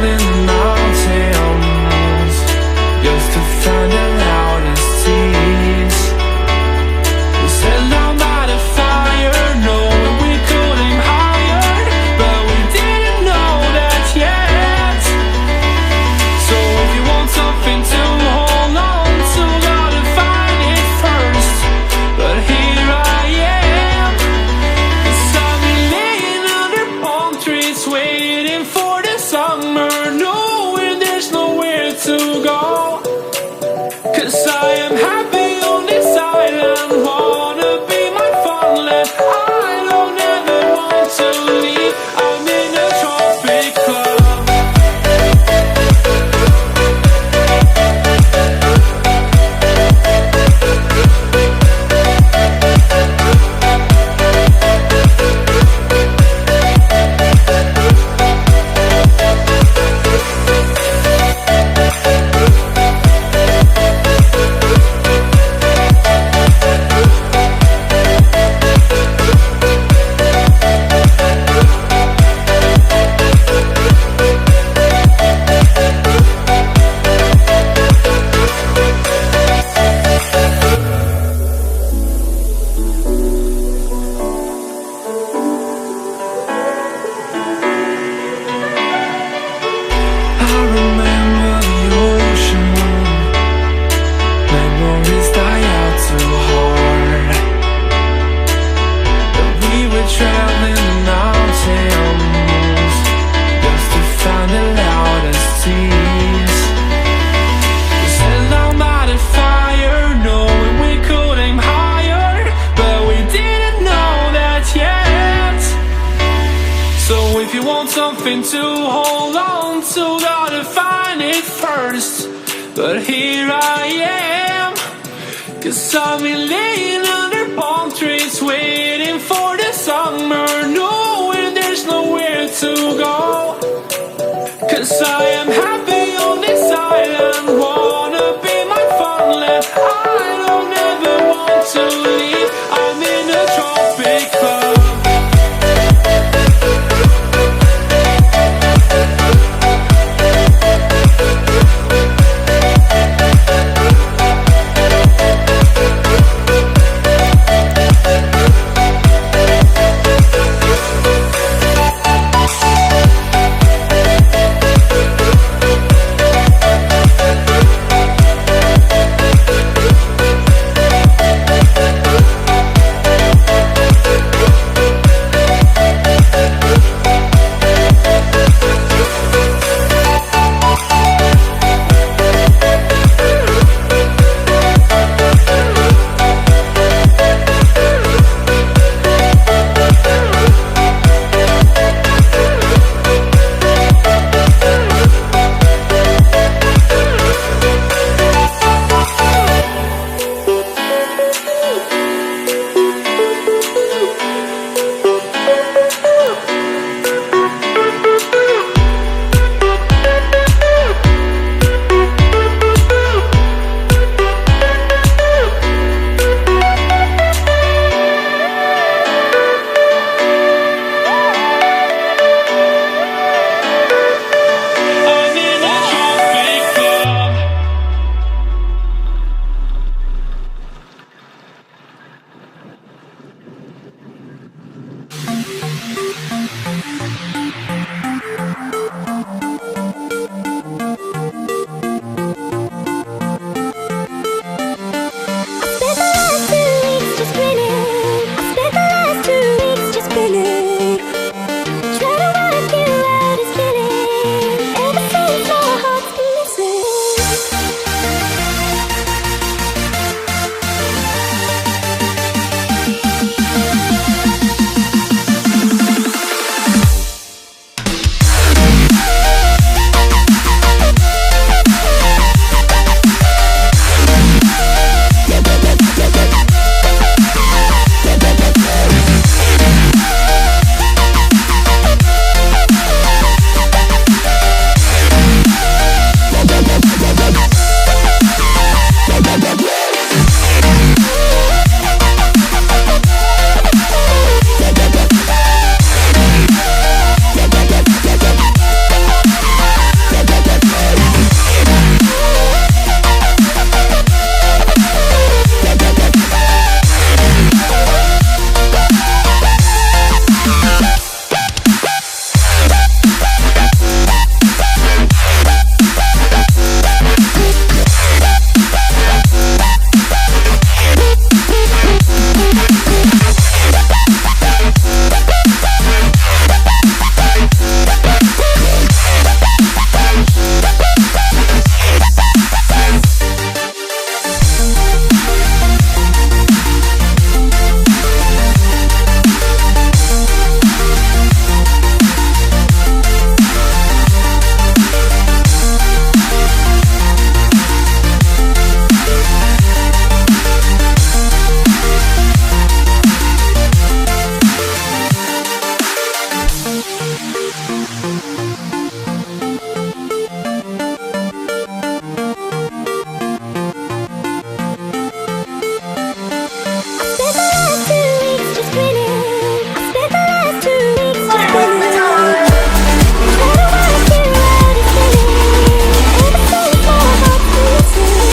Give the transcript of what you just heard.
traveling the mountains just to find the loudest tears. We set down by the fire, knowing we could aim higher, but we didn't know that yet. So if you want something to hold on to, gotta find it first. But here I am, 'cause I've been laying under palm trees, waiting for the summer, knowing there's nowhere to go. 'Cause I am happy on this island, wanna be my farmland. I don't ever want to leave, I'm in a tropic club. I remember the ocean, memories die out too hard. But we were traveling the mountains just to find the loudest tears. We sat down by the fire, knowing we could aim higher, but we didn't know that yet. So if you want something to hold on to, gotta find it first. But here I am, 'cause I've been laying under palm trees, waiting for the summer, knowing there's nowhere to go. 'Cause I am happy on this island.